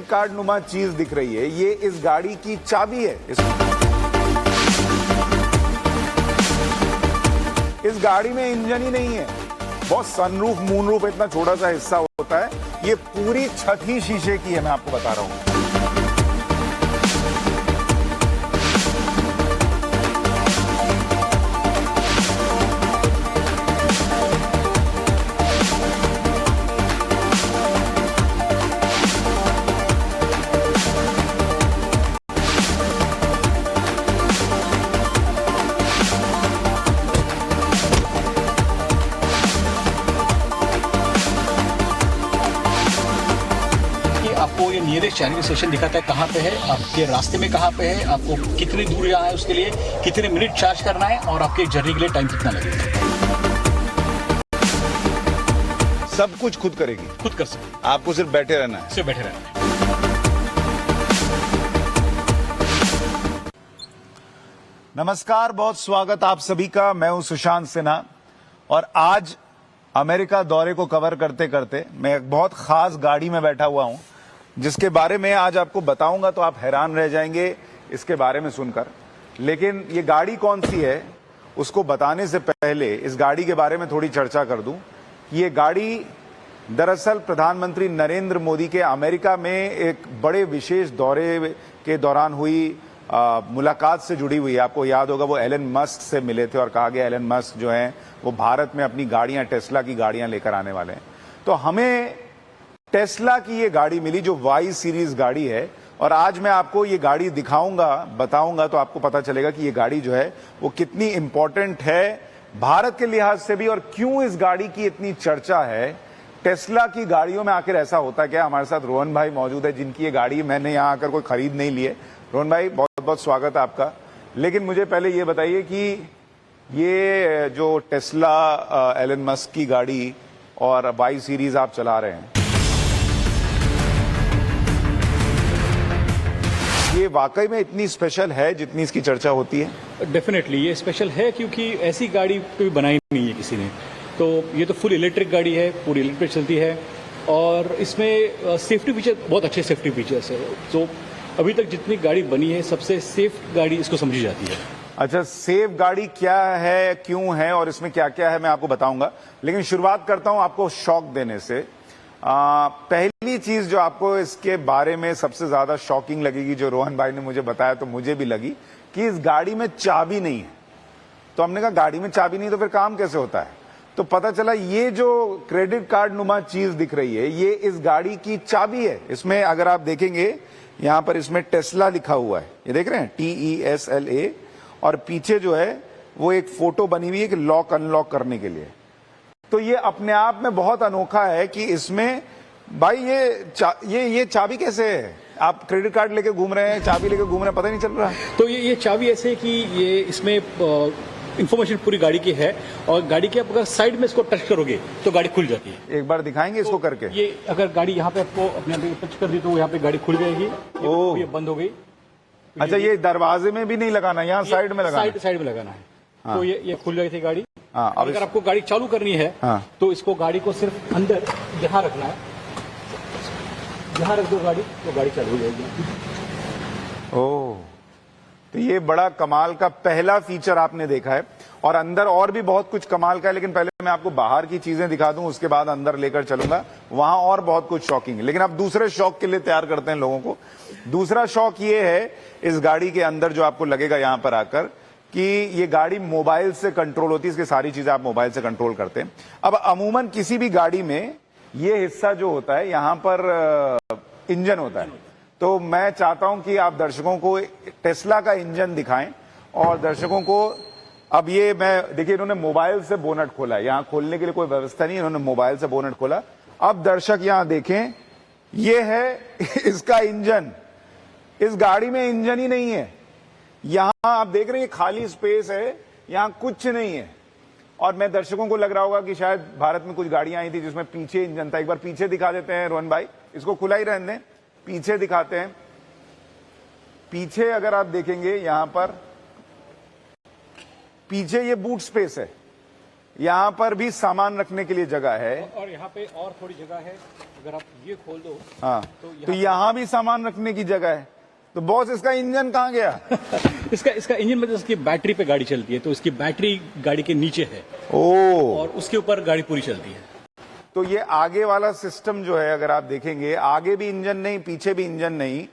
Credit card नुमा चीज दिख रही है, ये इस गाड़ी की चाबी है। इस गाड़ी में इंजन ही नहीं है, बहुत सनरूफ मूनरूफ इतना छोटा सा हिस्सा होता है, ये पूरी छत ही शीशे की है, मैं आपको बता रहा हूं। आपको ये नियरेस्ट चार्जिंग स्टेशन दिखाता है कहाँ पे है, आपके रास्ते में कहाँ पे है, आपको कितनी दूर जाना है, उसके लिए कितने मिनट चार्ज करना है और आपके जर्नी के लिए टाइम कितना लगेगा। सब कुछ खुद करेगी, खुद कर सकते, आपको सिर्फ बैठे रहना है। सिर्फ बैठे रहना है। नमस्कार, बहुत स्वागत आप सभी का। मैं हूं सुशांत सिन्हा और आज अमेरिका दौरे को कवर करते करते मैं एक बहुत खास गाड़ी में बैठा हुआ हूं, जिसके बारे में आज आपको बताऊंगा तो आप हैरान रह जाएंगे इसके बारे में सुनकर। लेकिन ये गाड़ी कौन सी है उसको बताने से पहले इस गाड़ी के बारे में थोड़ी चर्चा कर दूं। ये गाड़ी दरअसल प्रधानमंत्री नरेंद्र मोदी के अमेरिका में एक बड़े विशेष दौरे के दौरान हुई मुलाकात से जुड़ी हुई है। आपको याद होगा वो एलन मस्क से मिले थे और कहा गया एलन मस्क जो हैं वो भारत में अपनी गाड़ियां, टेस्ला की गाड़ियां लेकर आने वाले हैं। तो हमें टेस्ला की ये गाड़ी मिली जो वाई सीरीज गाड़ी है, और आज मैं आपको ये गाड़ी दिखाऊंगा, बताऊंगा, तो आपको पता चलेगा कि ये गाड़ी जो है वो कितनी इंपॉर्टेंट है भारत के लिहाज से भी, और क्यों इस गाड़ी की इतनी चर्चा है। टेस्ला की गाड़ियों में आखिर ऐसा होता क्या। हमारे साथ रोहन भाई मौजूद है जिनकी ये गाड़ी मैंने यहां आकर कोई खरीद नहीं ली है। रोहन भाई, बहुत बहुत स्वागत है आपका। लेकिन मुझे पहले ये बताइए कि ये जो टेस्ला एलन मस्क की गाड़ी और वाई सीरीज आप चला रहे हैं, ये वाकई में इतनी स्पेशल है जितनी इसकी चर्चा होती है? डेफिनेटली ये स्पेशल है क्योंकि ऐसी गाड़ी कभी बनाई नहीं है किसी ने। तो ये तो फुल इलेक्ट्रिक गाड़ी है, पूरी इलेक्ट्रिक चलती है और इसमें सेफ्टी फीचर, बहुत अच्छे सेफ्टी फीचर्स है। तो अभी तक जितनी गाड़ी बनी है सबसे सेफ गाड़ी इसको समझी जाती है। अच्छा, सेफ गाड़ी क्या है, क्यों है और इसमें क्या क्या है मैं आपको बताऊंगा। लेकिन शुरुआत करता हूं आपको शॉक देने से। पहली चीज जो आपको इसके बारे में सबसे ज्यादा शॉकिंग लगेगी, जो रोहन भाई ने मुझे बताया तो मुझे भी लगी, कि इस गाड़ी में चाबी नहीं है। तो हमने कहा गाड़ी में चाबी नहीं तो फिर काम कैसे होता है। तो पता चला ये जो क्रेडिट कार्ड नुमा चीज दिख रही है ये इस गाड़ी की चाबी है। इसमें अगर आप देखेंगे यहां पर इसमें टेस्ला लिखा हुआ है, ये देख रहे हैं, TESLA, और पीछे जो है वो एक फोटो बनी हुई है कि लॉक अनलॉक करने के लिए। तो ये अपने आप में बहुत अनोखा है कि इसमें भाई ये चाबी कैसे है। आप क्रेडिट कार्ड लेके घूम रहे हैं, चाबी लेके घूम रहे हैं, पता ही नहीं चल रहा है। तो ये चाबी ऐसे है कि ये इसमें इंफॉर्मेशन पूरी गाड़ी की है और गाड़ी के आप अगर साइड में इसको टच करोगे तो गाड़ी खुल जाती है। एक बार दिखाएंगे इसको करके। ये अगर गाड़ी यहाँ पे आपको अपने आप टच कर दी तो यहाँ पे गाड़ी खुल जाएगी। ओह, ये बंद हो गई। अच्छा, ये दरवाजे में भी नहीं लगाना, यहाँ साइड में लगाना, साइड में लगाना है। हाँ। तो ये खुल गई थी गाड़ी। हाँ, अब अगर आपको गाड़ी चालू करनी है हाँ, तो इसको गाड़ी को सिर्फ अंदर यहाँ रखना है, यहाँ रख दो गाड़ी तो गाड़ी चालू हो जाएगी। ओह, तो ये बड़ा कमाल का पहला फीचर आपने देखा है। और अंदर और भी बहुत कुछ कमाल का है, लेकिन पहले मैं आपको बाहर की चीजें दिखा दूं, उसके बाद अंदर लेकर चलूंगा, वहां और बहुत कुछ शॉकिंग है। लेकिन अब दूसरे शौक के लिए तैयार करते हैं लोगों को। दूसरा शौक ये है इस गाड़ी के अंदर जो आपको लगेगा यहां पर आकर, कि ये गाड़ी मोबाइल से कंट्रोल होती है। इसकी सारी चीजें आप मोबाइल से कंट्रोल करते हैं। अब अमूमन किसी भी गाड़ी में ये हिस्सा जो होता है यहां पर इंजन होता है। तो मैं चाहता हूं कि आप दर्शकों को टेस्ला का इंजन दिखाएं और दर्शकों को, अब ये मैं देखिए, इन्होंने मोबाइल से बोनट खोला है, यहां खोलने के लिए कोई व्यवस्था नहीं, इन्होंने मोबाइल से बोनट खोला। अब दर्शक यहां देखें, ये है इसका इंजन। इस गाड़ी में इंजन ही नहीं है। यहां आप देख रहे हैं खाली स्पेस है, यहां कुछ नहीं है। और मैं दर्शकों को लग रहा होगा कि शायद भारत में कुछ गाड़ियां आई थी जिसमें पीछे इंजन था। एक बार पीछे दिखा देते हैं रोहन भाई, इसको खुला ही रहने दें, पीछे दिखाते हैं। पीछे अगर आप देखेंगे यहां पर पीछे ये बूट स्पेस है, यहाँ पर भी सामान रखने के लिए जगह है। और यहाँ पे और थोड़ी जगह है, अगर आप ये खोल दो हाँ, तो यहाँ भी सामान रखने की जगह है। तो बॉस, इसका इंजन कहाँ गया? इसका इंजन मतलब इसकी बैटरी पे गाड़ी चलती है, तो इसकी बैटरी गाड़ी के नीचे है ओ, और उसके ऊपर गाड़ी पूरी चलती है। तो ये आगे वाला सिस्टम जो है, अगर आप देखेंगे, आगे भी इंजन नहीं, पीछे भी इंजन नहीं,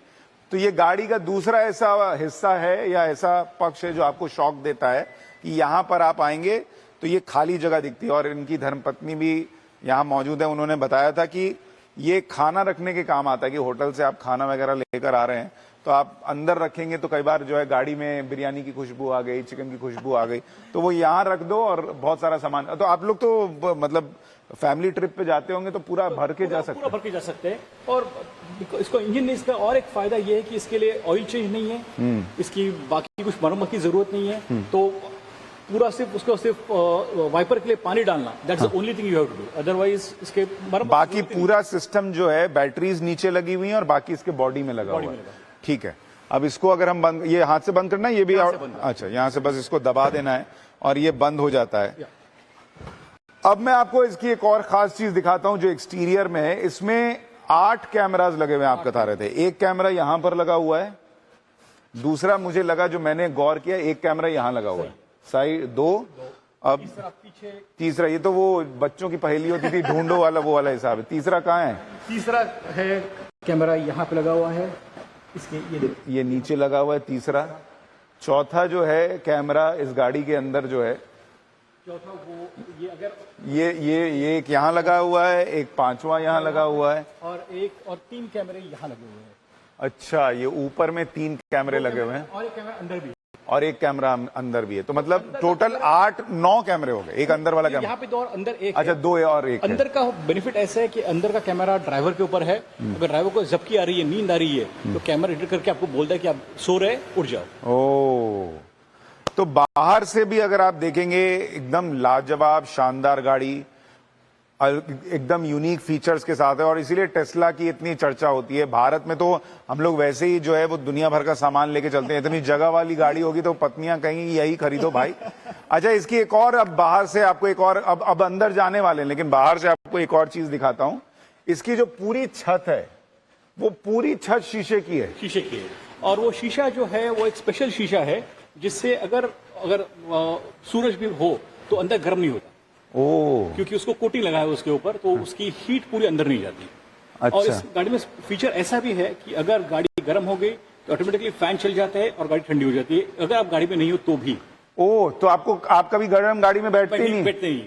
तो ये गाड़ी का दूसरा ऐसा हिस्सा है या ऐसा पक्ष है जो आपको शॉक देता है कि यहां पर आप आएंगे तो ये खाली जगह दिखती है। और इनकी धर्मपत्नी भी यहां मौजूद है, उन्होंने बताया था कि ये खाना रखने के काम आता है, कि होटल से आप खाना वगैरह लेकर आ रहे हैं तो आप अंदर रखेंगे तो कई बार जो है गाड़ी में बिरयानी की खुशबू आ गई, चिकन की खुशबू आ गई, तो वो यहाँ रख दो और बहुत सारा सामान। तो आप लोग तो मतलब फैमिली ट्रिप पे जाते होंगे तो पूरा भर के जा सकते हैं। पूरा भर के जा सकते हैं। और इसको इंजन में इसका और एक फायदा ये है कि इसके लिए ऑयल चेंज नहीं है, इसकी बाकी कुछ मरम्मत की जरूरत नहीं है। तो पूरा सिर्फ वाइपर के लिए पानी डालना, that's the only thing you have to do. Otherwise इसके बाकी पूरा सिस्टम जो है, बैटरीज नीचे लगी हुई हैं और बाकी इसके बॉडी में लगा हुआ है। ठीक है, अब इसको अगर हम बंद, ये हाथ से बंद करना है, ये भी अच्छा, यहाँ से बस इसको दबा देना है और ये बंद हो जाता है। अब मैं आपको इसकी एक और खास चीज दिखाता हूं जो एक्सटीरियर में है। इसमें 8 कैमरास लगे हुए हैं, आप बता रहे थे। एक कैमरा यहां पर लगा हुआ है, दूसरा मुझे लगा, जो मैंने गौर किया, एक कैमरा यहां लगा हुआ है, साइड 2, अब तीसरा, ये तो वो बच्चों की पहेली होती थी, ढूंढो वाला, वो वाला हिसाब है। तीसरा कहाँ है? तीसरा है कैमरा यहाँ पे लगा हुआ है, इसके ये नीचे लगा हुआ है तीसरा। चौथा जो है कैमरा इस गाड़ी के अंदर जो है, चौथा वो ये अगर ये एक यहाँ लगा हुआ है, एक 5वां यहाँ लगा हुआ है, और 3 कैमरे यहाँ लगे हुए हैं। अच्छा, ये ऊपर में 3 कैमरे लगे हुए हैं और एक कैमरा अंदर भी, और एक कैमरा अंदर भी है। तो मतलब टोटल 8-9 कैमरे हो गए। एक अंदर वाला कैमरा, यहाँ पे 2 और अंदर एक अच्छा, 2 है और एक अंदर का बेनिफिट ऐसा है कि अंदर का कैमरा ड्राइवर के ऊपर है। अगर ड्राइवर को झपकी आ रही है, नींद आ रही है, तो कैमरा रीडर करके आपको बोलता है कि आप सो रहे, उठ जाओ। ओ, तो बाहर से भी अगर आप देखेंगे, एकदम लाजवाब शानदार गाड़ी, एकदम यूनिक फीचर्स के साथ है। और इसीलिए टेस्ला की इतनी चर्चा होती है। भारत में तो हम लोग वैसे ही जो है वो दुनिया भर का सामान लेके चलते हैं। इतनी जगह वाली गाड़ी होगी तो पत्नियां कहीं यही खरीदो भाई। अच्छा, इसकी एक और, अब बाहर से आपको एक और, अब अंदर जाने वाले हैं, लेकिन बाहर से आपको एक और चीज दिखाता हूं। इसकी जो पूरी छत है, वो पूरी छत शीशे की है। शीशे की है, और वो शीशा जो है वो एक स्पेशल शीशा है, जिससे अगर सूरज भी हो तो अंदर गर्म नहीं होता। ओ, क्योंकि उसको कोटिंग लगा है उसके ऊपर, तो उसकी हीट पूरी अंदर नहीं जाती। अच्छा। और इस गाड़ी में फीचर ऐसा भी है कि अगर गाड़ी गर्म हो गई तो ऑटोमेटिकली फैन चल जाता है और गाड़ी ठंडी हो जाती है, अगर आप गाड़ी में नहीं हो तो भी। ओ, तो आप कभी गर्म गाड़ी में बैठते नहीं? बैठते नहीं।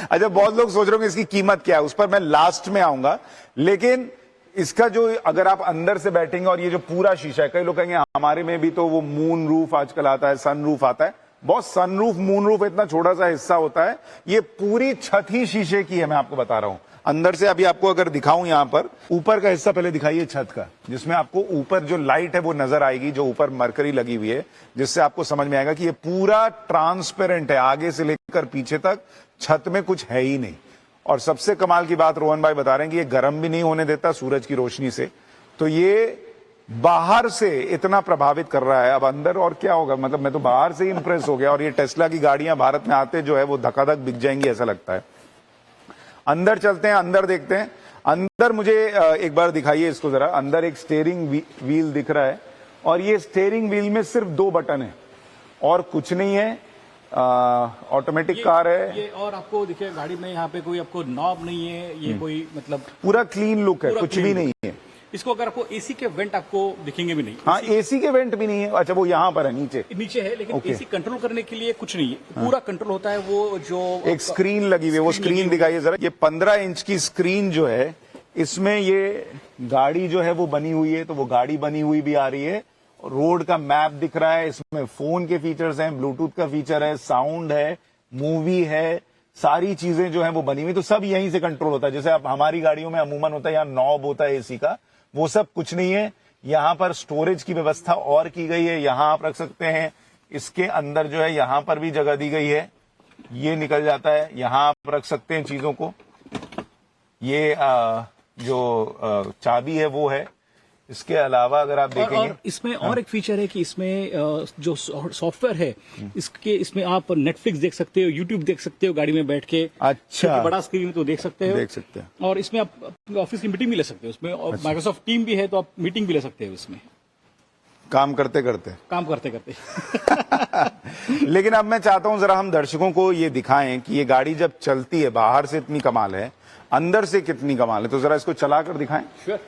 अच्छा, बहुत लोग सोच रहे होंगे इसकी कीमत क्या है, उस पर मैं लास्ट में आऊंगा। लेकिन इसका जो, अगर आप अंदर से बैठेंगे और ये जो पूरा शीशा है, कई लोग कहेंगे हमारे में भी तो वो मून रूफ आजकल आता है, सन रूफ आता है। बहुत सनरूफ मून रूफ इतना छोटा सा हिस्सा होता है, ये पूरी छत ही शीशे की है। मैं आपको बता रहा हूं अंदर से। अभी आपको अगर दिखाऊं, यहां पर ऊपर का हिस्सा पहले दिखाइए छत का, जिसमें आपको ऊपर जो लाइट है वो नजर आएगी, जो ऊपर मरकरी लगी हुई है, जिससे आपको समझ में आएगा कि ये पूरा ट्रांसपेरेंट है, आगे से लेकर पीछे तक छत में कुछ है ही नहीं। और सबसे कमाल की बात रोहन भाई बता रहे हैं कि ये गर्म भी नहीं होने देता सूरज की रोशनी से। तो ये बाहर से इतना प्रभावित कर रहा है, अब अंदर और क्या होगा। मतलब मैं तो बाहर से ही इंप्रेस हो गया। और ये टेस्ला की गाड़ियां भारत में आते जो है वो धकाधक बिक जाएंगी, ऐसा लगता है। अंदर चलते हैं, अंदर देखते हैं। अंदर मुझे एक बार दिखाइए इसको जरा। अंदर एक स्टीयरिंग व्हील दिख रहा है, और ये स्टीयरिंग व्हील में सिर्फ 2 बटन है और कुछ नहीं है। ऑटोमेटिक कार है ये। और आपको देखिए गाड़ी में यहाँ पे कोई आपको नॉब नहीं है, ये कोई मतलब पूरा क्लीन लुक है, कुछ भी नहीं है। इसको अगर आपको एसी के वेंट आपको दिखेंगे भी नहीं। हाँ, एसी के वेंट भी नहीं है। अच्छा, वो यहाँ पर है, नीचे है, लेकिन एसी कंट्रोल करने के लिए कुछ नहीं है। पूरा कंट्रोल होता है वो जो एक स्क्रीन लगी हुई है, वो स्क्रीन दिखाइए जरा। ये 15 इंच की स्क्रीन जो है, इसमें ये गाड़ी जो है वो बनी हुई है, तो वो गाड़ी बनी हुई भी आ रही है। रोड का मैप दिख रहा है, इसमें फोन के फीचर्स हैं, ब्लूटूथ का फीचर है, साउंड है, मूवी है, सारी चीजें जो है वो बनी हुई। तो सब यहीं से कंट्रोल होता है। जैसे आप हमारी गाड़ियों में अमूमन होता है यहाँ नॉब होता है एसी का, वो सब कुछ नहीं है। यहाँ पर स्टोरेज की व्यवस्था और की गई है, यहाँ आप रख सकते हैं। इसके अंदर जो है यहाँ पर भी जगह दी गई है, ये निकल जाता है, यहाँ आप रख सकते हैं चीजों को। ये जो चाबी है वो है। इसके अलावा अगर आप देखेंगे और इसमें और एक फीचर है कि इसमें जो सॉफ्टवेयर है इसमें आप नेटफ्लिक्स देख सकते हो, यूट्यूब देख सकते हो गाड़ी में बैठ के। अच्छा, क्योंकि बड़ा स्क्रीन तो देख सकते हो। और इसमें आप अपने ऑफिस की मीटिंग भी ले सकते हो इसमें, और माइक्रोसॉफ्ट टीम भी है तो आप मीटिंग भी ले सकते हो इसमें काम करते करते लेकिन अब मैं चाहता हूं जरा हम दर्शकों को ये दिखाएं कि ये गाड़ी जब चलती है बाहर से इतनी कमाल है, अंदर से कितनी कमाल है। तो जरा इसको चला कर दिखाएं। श्योर।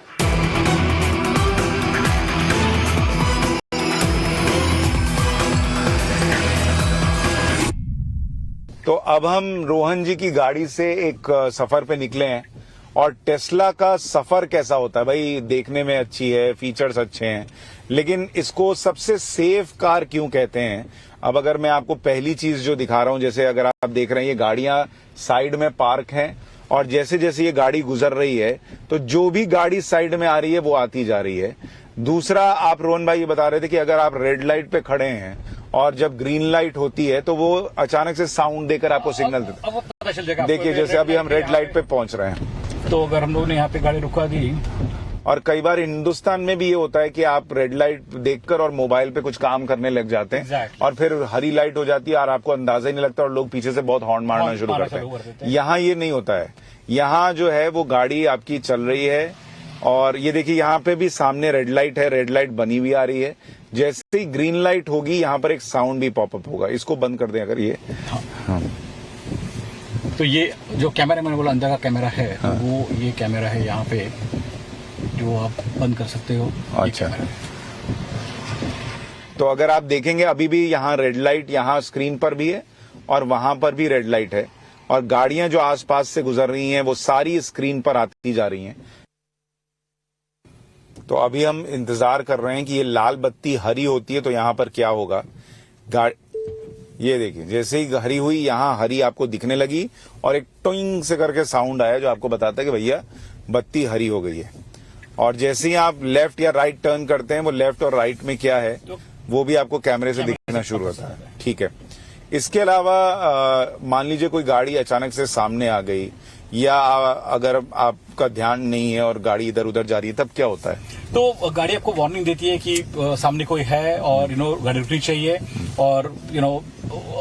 तो अब हम रोहन जी की गाड़ी से एक सफर पे निकले हैं, और टेस्ला का सफर कैसा होता है भाई, देखने में अच्छी है, फीचर्स अच्छे हैं, लेकिन इसको सबसे सेफ कार क्यों कहते हैं। अब अगर मैं आपको पहली चीज जो दिखा रहा हूं, जैसे अगर आप देख रहे हैं ये गाड़ियां साइड में पार्क हैं, और जैसे जैसे ये गाड़ी गुजर रही है तो जो भी गाड़ी साइड में आ रही है वो आती जा रही है। दूसरा, आप रोहन भाई ये बता रहे थे कि अगर आप रेड लाइट पे खड़े हैं और जब ग्रीन लाइट होती है तो वो अचानक से साउंड देकर आपको सिग्नल देता अब पता चल जाएगा। देखिए जैसे अभी हम रेड लाइट पे पहुंच रहे हैं, तो अगर हम लोगों ने यहाँ पे गाड़ी रुका दी, और कई बार हिंदुस्तान में भी ये होता है कि आप रेड लाइट देखकर और मोबाइल पे कुछ काम करने लग जाते हैं, Exactly. और फिर हरी लाइट हो जाती है और आपको अंदाजा ही नहीं लगता, और लोग पीछे से बहुत हॉर्न मारना शुरू करते हैं। यहाँ ये नहीं होता है, यहाँ जो है वो गाड़ी आपकी चल रही है, और ये देखिए यहाँ पे भी सामने रेड लाइट है, रेड लाइट बनी हुई आ रही है। जैसे ही ग्रीन लाइट होगी यहाँ पर एक साउंड भी पॉपअप होगा। इसको बंद कर दें अगर ये। हाँ। तो ये जो कैमरा मैंने बोला अंदर का कैमरा है, हाँ। वो ये कैमरा है यहाँ पे जो आप बंद कर सकते हो। अच्छा, तो अगर आप देखेंगे अभी भी यहाँ रेड लाइट यहाँ स्क्रीन पर भी है और वहां पर भी रेड लाइट है, और गाड़ियां जो आसपास से गुजर रही हैं वो सारी स्क्रीन पर आती जा रही हैं। तो अभी हम इंतजार कर रहे हैं कि ये लाल बत्ती हरी होती है तो यहाँ पर क्या होगा। ये देखिए जैसे ही हरी हुई, यहाँ हरी आपको दिखने लगी और एक टोइंग से करके साउंड आया जो आपको बताता है कि भैया बत्ती हरी हो गई है। और जैसे ही आप लेफ्ट या राइट टर्न करते हैं, वो लेफ्ट और राइट में क्या है वो भी आपको कैमरे से दिखना शुरू होता है। ठीक है। इसके अलावा मान लीजिए कोई गाड़ी अचानक से सामने आ गई, या अगर आपका ध्यान नहीं है और गाड़ी इधर उधर जा रही है, तब क्या होता है? तो गाड़ी आपको वार्निंग देती है कि सामने कोई है और गाड़ी रुकनी चाहिए, और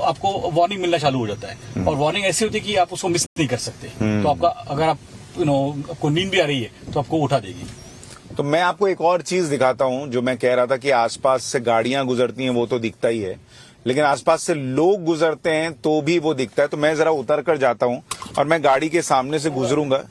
आपको वार्निंग मिलना चालू हो जाता है। और वार्निंग ऐसी होती है कि आप उसको मिस नहीं कर सकते। तो आपका अगर आप आपको नींद भी आ रही है तो आपको उठा देगी। तो मैं आपको एक और चीज दिखाता हूं जो मैं कह रहा था कि आसपास से गाड़ियां गुजरती हैं वो तो दिखता ही है, लेकिन आसपास से लोग गुजरते हैं तो भी वो दिखता है। तो मैं जरा उतर कर जाता हूं और मैं गाड़ी के सामने से गुजरूंगा।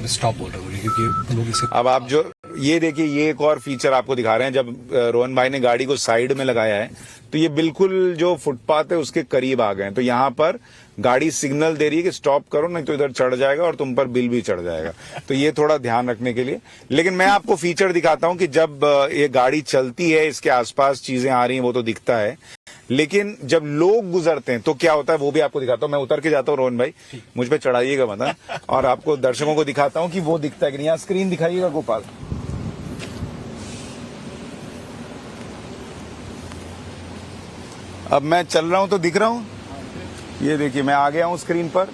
स्टॉप बोल रहा हूँ क्योंकि लोग इसे। अब आप जो ये देखिए, ये एक और फीचर आपको दिखा रहे हैं। जब रोहन भाई ने गाड़ी को साइड में लगाया है तो ये बिल्कुल जो फुटपाथ है उसके करीब आ गए हैं। तो यहाँ पर गाड़ी सिग्नल दे रही है कि स्टॉप करो, नहीं तो इधर चढ़ जाएगा और तुम पर बिल भी चढ़ जाएगा। तो ये थोड़ा ध्यान रखने के लिए। लेकिन मैं आपको फीचर दिखाता हूं कि जब ये गाड़ी चलती है, इसके आसपास चीजें आ रही हैं वो तो दिखता है, लेकिन जब लोग गुजरते हैं तो क्या होता है वो भी आपको दिखाता हूं। मैं उतर के जाता हूं रोहन भाई, मुझ पे चढ़ाइएगा बता, और आपको दर्शकों को दिखाता हूं कि वो दिखता है कि नहीं। यहाँ स्क्रीन दिखाइएगा गोपाल। अब मैं चल रहा हूं तो दिख रहा हूं। ये देखिए मैं आ गया हूं स्क्रीन पर,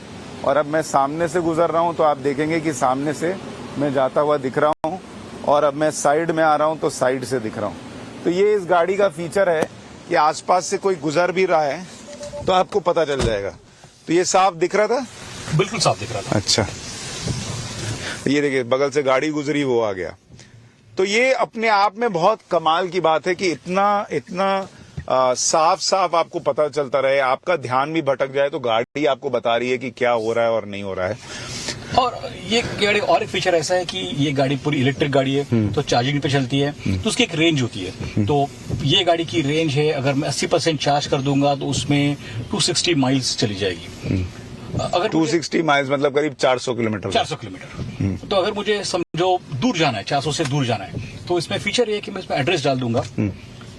और अब मैं सामने से गुजर रहा हूं तो आप देखेंगे कि सामने से मैं जाता हुआ दिख रहा हूं, और अब मैं साइड में आ रहा हूं तो साइड से दिख रहा हूं। तो ये इस गाड़ी का फीचर है कि आसपास से कोई गुजर भी रहा है तो आपको पता चल जाएगा। तो ये साफ दिख रहा था? बिल्कुल साफ दिख रहा था। अच्छा, ये देखिए बगल से गाड़ी गुजरी, वो आ गया। तो ये अपने आप में बहुत कमाल की बात है कि इतना साफ साफ आपको पता चलता रहे, आपका ध्यान भी भटक जाए तो गाड़ी आपको बता रही है कि क्या हो रहा है और नहीं हो रहा है। और ये गाड़ी और एक फीचर ऐसा है कि ये गाड़ी पूरी इलेक्ट्रिक गाड़ी है, तो चार्जिंग पे चलती है, तो उसकी एक रेंज होती है। तो ये गाड़ी की रेंज है, अगर मैं 80% चार्ज कर दूंगा तो उसमें 260 माइल्स चली जाएगी। अगर 260 माइल्स मतलब करीब 400 किलोमीटर। 400 किलोमीटर। तो अगर मुझे समझो दूर जाना है, 400 से दूर जाना है, तो इसमें फीचर ये है कि मैं इसमें एड्रेस डाल दूंगा,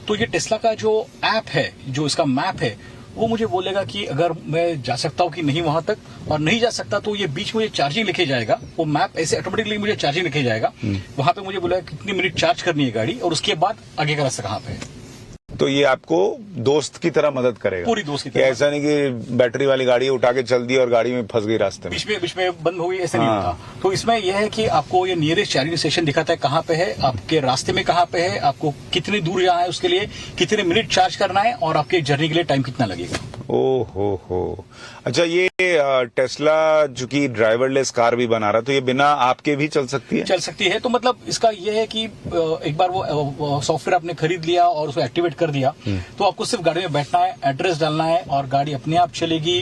तो ये टेस्ला का जो ऐप है, जो इसका मैप है, वो मुझे बोलेगा कि अगर मैं जा सकता हूँ कि नहीं वहां तक, और नहीं जा सकता तो ये बीच में मुझे चार्जिंग लिखे जाएगा। वो मैप ऐसे ऑटोमेटिकली मुझे चार्जिंग लिखे जाएगा। वहां पे मुझे बोलेगा कितनी मिनट चार्ज करनी है गाड़ी, और उसके बाद आगे का रास्ता कहाँ पे है। तो ये आपको दोस्त की तरह मदद करेगा, पूरी दोस्त की कि तरह। ऐसा नहीं कि बैटरी वाली गाड़ी उठा के चल दी और गाड़ी में फंस गई रास्ते में। बीच में बंद हो गई, ऐसे नहीं हाँ। होता। तो इसमें यह है कि आपको ये नियरेस्ट चार्जिंग स्टेशन दिखाता है कहाँ पे है, आपके रास्ते में कहाँ पे है, आपको कितनी दूर जाना है, उसके लिए कितने मिनट चार्ज करना है और आपके जर्नी के लिए टाइम कितना लगेगा। ओ हो। अच्छा, ये टेस्ला जो कि ड्राइवरलेस कार भी बना रहा, तो ये बिना आपके भी चल सकती है? चल सकती है। तो मतलब इसका ये है कि एक बार वो सॉफ्टवेयर आपने खरीद लिया और उसको एक्टिवेट कर दिया, तो आपको सिर्फ गाड़ी में बैठना है, एड्रेस डालना है और गाड़ी अपने आप चलेगी।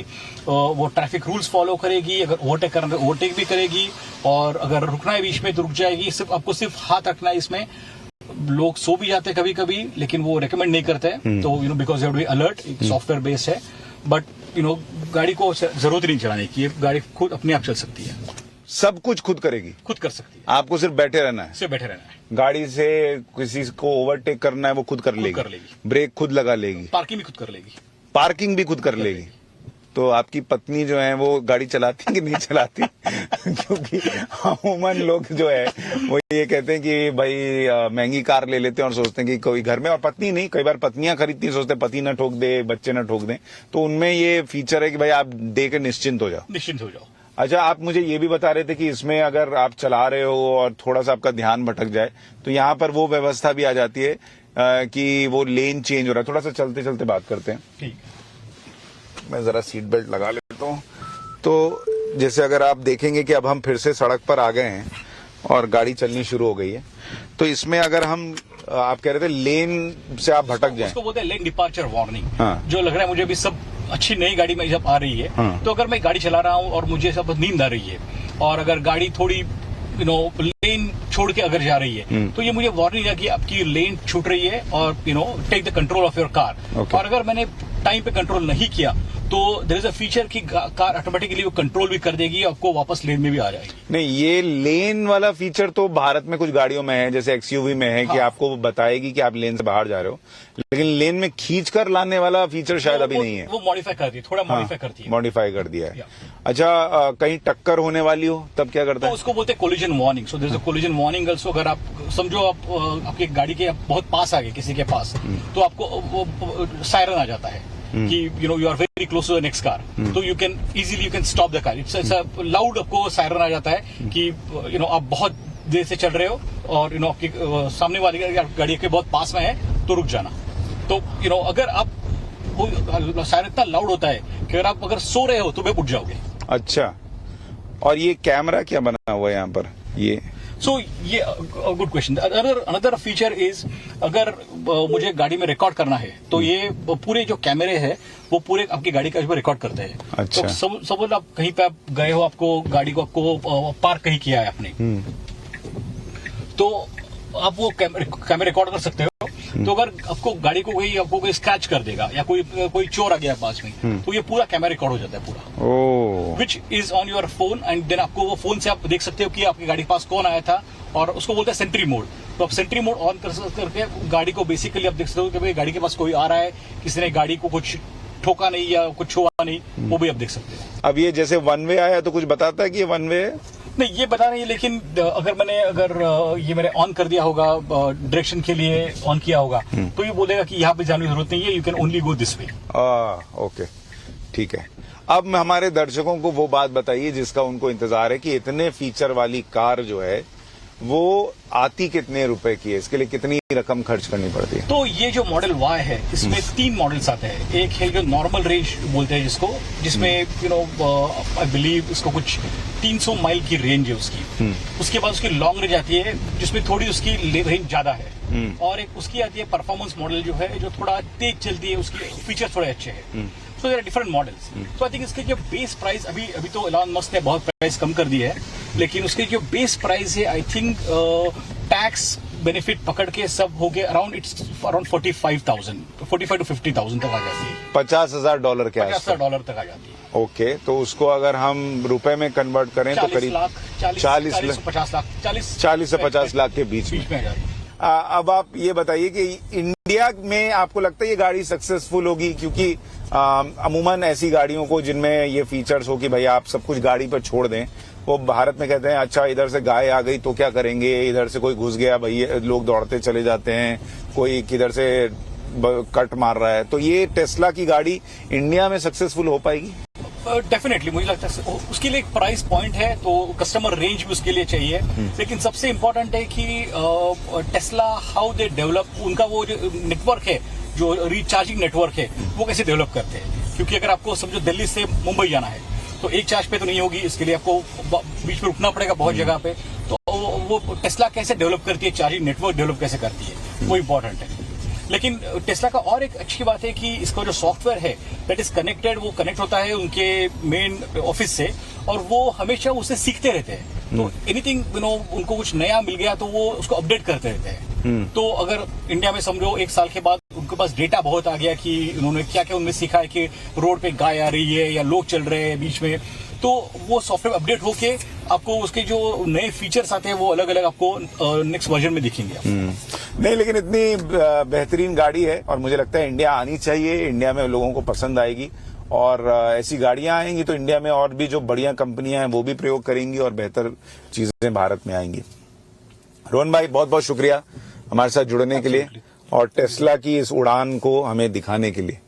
वो ट्रैफिक रूल्स फॉलो करेगी, अगर ओवरटेक करना है ओवरटेक भी करेगी, और अगर रुकना है बीच में तो रुक जाएगी। आपको सिर्फ हाथ रखना है इसमें। लोग सो भी जाते हैं कभी कभी, लेकिन वो रेकमेंड नहीं करते हैं। तो because you have to be alert, software based है। बट गाड़ी को जरूरत नहीं चलाने की, ये गाड़ी खुद अपने आप चल सकती है, सब कुछ खुद करेगी, खुद कर सकती है। आपको सिर्फ बैठे रहना है, सिर्फ बैठे रहना है। गाड़ी से किसी को ओवरटेक करना है वो खुद कर लेगी, ब्रेक खुद लगा लेगी, पार्किंग भी खुद कर लेगी, पार्किंग भी खुद कर लेगी। तो आपकी पत्नी जो है वो गाड़ी चलाती है कि नहीं चलाती? क्योंकि अमूमन लोग जो है वो ये कहते हैं कि भाई महंगी कार ले लेते हैं और सोचते हैं कि कोई घर में, और पत्नी नहीं, कई बार पत्नियां खरीदती हैं, सोचते हैं पति ना ठोक दे, बच्चे ना ठोक दें। तो उनमें ये फीचर है कि भाई आप दे के निश्चिंत हो जाओ। निश्चिंत हो जाओ। अच्छा, आप मुझे ये भी बता रहे थे कि इसमें अगर आप चला रहे हो और थोड़ा सा आपका ध्यान भटक जाए तो यहाँ पर वो व्यवस्था भी आ जाती है कि वो लेन चेंज हो रहा है। थोड़ा सा चलते चलते बात करते हैं। ठीक, मैं जरा सीट बेल्ट लगा लेता हूँ। तो जैसे अगर आप देखेंगे कि अब हम फिर से सड़क पर आ गए हैं और गाड़ी चलनी शुरू हो गई है, तो इसमें अगर हम, आप कह रहे थे लेन से आप भटक जाएं, उसको बोलते हैं लेन डिपार्चर वार्निंग। हाँ। जो लग रहा है मुझे अभी सब अच्छी नई गाड़ी में जब आ रही है, हाँ। तो अगर मैं गाड़ी चला रहा हूँ और मुझे सब नींद आ रही है और अगर गाड़ी थोड़ी लेन छोड़ के अगर जा रही है, तो ये मुझे वार्निंग है कि आपकी लेन छूट रही है और take the control of your car. Okay. और अगर मैंने टाइम पे कंट्रोल नहीं किया तो देयर इज अ फीचर कि कार ऑटोमेटिकली वो कंट्रोल भी कर देगी, आपको वापस लेन में भी आ जाएगी। नहीं, ये लेन वाला फीचर तो भारत में कुछ गाड़ियों में है, जैसे एक्सयूवी में है, कि हाँ। आपको बताएगी कि आप लेन से बाहर जा रहे हो, लेकिन लेन में खींच कर लाने वाला फीचर शायद अभी नहीं है। वो मॉडिफाई कर दिया, थोड़ा मॉडिफाई करती है। मॉडिफाई कर दिया है। या। अच्छा, कहीं टक्कर होने वाली हो तब क्या करता तो है? उसको बोलते हैं collision warning. So there is a collision warning also. अगर आप समझो आप आपकी गाड़ी के बहुत पास आ गए किसी के पास, तो आपको वो सायरन आ जाता है कि you are very close to the next car, तो you can easily stop the car. It's loud आपको सायरन आ जाता है कि आप बहुत देर से चल रहे हो और आपकी सामने वाली गाड़ी के बहुत पास में है तो रुक जाना। तो अगर आप वो सायरन इतना लाउड होता है कि अगर सो रहे हो तो उठ जाओगे। अच्छा, और ये कैमरा क्या बना हुआ है यहाँ पर? ये ये good question. Another feature is, अगर मुझे गाड़ी में रिकॉर्ड करना है तो ये पूरे जो कैमरे हैं वो पूरे आपकी गाड़ी का रिकॉर्ड करते हैं। अच्छा। तो सपोज आप कहीं पे आप गए हो, आपको गाड़ी को आपको पार्क कहीं किया है आपने, तो आप वो कैमरे रिकॉर्ड कर सकते हो। तो अगर आपको गाड़ी को कोई स्क्रैच कर देगा या कोई चोर आ गया पास में, तो ये पूरा कैमरा रिकॉर्ड हो जाता है पूरा, oh, which is on your phone, and then आपको वो फोन से आप देख सकते हो कि आपकी गाड़ी के पास कौन आया था, और उसको बोलते हैं सेंट्री मोड। तो आप सेंट्री मोड ऑन करके गाड़ी को बेसिकली आप देख सकते हो कि भाई गाड़ी के पास कोई आ रहा है, किसी ने गाड़ी को कुछ ठोका नहीं या कुछ हुआ नहीं, वो भी आप देख सकते हो। अब ये जैसे वन वे आया तो कुछ बताता है कि ये वन वे है? नहीं, ये बता नहीं है, लेकिन अगर ये मैंने ऑन कर दिया होगा, डायरेक्शन के लिए ऑन किया होगा, तो ये बोलेगा कि यहाँ पे जाने की जरूरत नहीं है, you can only go this way. Okay, ठीक है। अब हमारे दर्शकों को वो बात बताइए जिसका उनको इंतजार है कि इतने फीचर वाली कार जो है वो आती कितने रुपए की है, इसके लिए कितनी रकम खर्च करनी पड़ती है? तो ये जो मॉडल Y है, इसमें 3 मॉडल्स आते हैं। एक है जो नॉर्मल रेंज बोलते हैं जिसमें आई बिलीव इसको कुछ 300 माइल की रेंज है उसकी। उसके बाद उसकी लॉन्ग रेंज आती है जिसमें थोड़ी उसकी रेंज ज्यादा है, और एक उसकी आती है परफॉर्मेंस मॉडल जो है, जो थोड़ा तेज चलती है, उसके फीचर थोड़े अच्छे हैं। So there are different models. तो आई थिंक इसके जो बेस प्राइस अभी तो एलॉन मस्क ने बहुत प्राइस कम कर दिया है, लेकिन उसके जो बेस प्राइस है, आई थिंक टैक्स बेनिफिट पकड़ के सब हो गए अराउंड $45,000 to 50,000 तक आ जाती है। $50,000 के आसपास? $50,000 तक आ जाती है। ओके, तो उसको अगर हम रुपए में कन्वर्ट करें तो करीब 40 से 50 लाख 40 से 50 लाख के बीच में आ जाती है। अब आप ये बताइए कि इंडिया में आपको लगता है ये गाड़ी सक्सेसफुल होगी? क्योंकि अमूमन ऐसी गाड़ियों को जिनमें ये फीचर्स हो कि भाई आप सब कुछ गाड़ी पर छोड़ दें, वो भारत में कहते हैं अच्छा इधर से गाय आ गई तो क्या करेंगे, इधर से कोई घुस गया, भाई लोग दौड़ते चले जाते हैं, कोई किधर से कट मार रहा है, तो ये टेस्ला की गाड़ी इंडिया में सक्सेसफुल हो पाएगी? डेफिनेटली मुझे लगता है उसके लिए एक प्राइस पॉइंट है, तो कस्टमर रेंज भी उसके लिए चाहिए। लेकिन सबसे इम्पोर्टेंट है कि टेस्ला हाउ दे डेवलप, उनका वो जो नेटवर्क है, जो रिचार्जिंग नेटवर्क है, वो कैसे डेवलप करते हैं। क्योंकि अगर आपको समझो दिल्ली से मुंबई जाना है तो एक चार्ज पे तो नहीं होगी, इसके लिए आपको बीच में रुकना पड़ेगा बहुत जगह पे। तो वो टेस्ला कैसे डेवलप करती है, चार्जिंग नेटवर्क डेवलप कैसे करती है, वो इम्पोर्टेंट है। लेकिन टेस्ला का और एक अच्छी बात है कि इसका जो सॉफ्टवेयर है दैट इज कनेक्टेड, वो कनेक्ट होता है उनके मेन ऑफिस से, और वो हमेशा उससे सीखते रहते हैं। तो एनीथिंग उनको कुछ नया मिल गया तो वो उसको अपडेट करते रहते हैं। तो अगर इंडिया में समझो 1 साल के बाद उनके पास डेटा बहुत आ गया कि उन्होंने क्या क्या उनमें सीखा है, कि रोड पे गाय आ रही है या लोग चल रहे हैं बीच में, तो वो सॉफ्टवेयर अपडेट होके आपको उसके जो नए फीचर्स आते हैं वो अलग अलग आपको नेक्स्ट वर्जन में दिखेंगे। नहीं, लेकिन इतनी बेहतरीन गाड़ी है और मुझे लगता है इंडिया आनी चाहिए, इंडिया में लोगों को पसंद आएगी, और ऐसी गाड़ियां आएंगी तो इंडिया में और भी जो बढ़िया कंपनियां हैं वो भी प्रयोग करेंगी और बेहतर चीजें भारत में आएंगी। रोहन भाई, बहुत बहुत शुक्रिया हमारे साथ जुड़ने के लिए और टेस्ला की इस उड़ान को हमें दिखाने के लिए।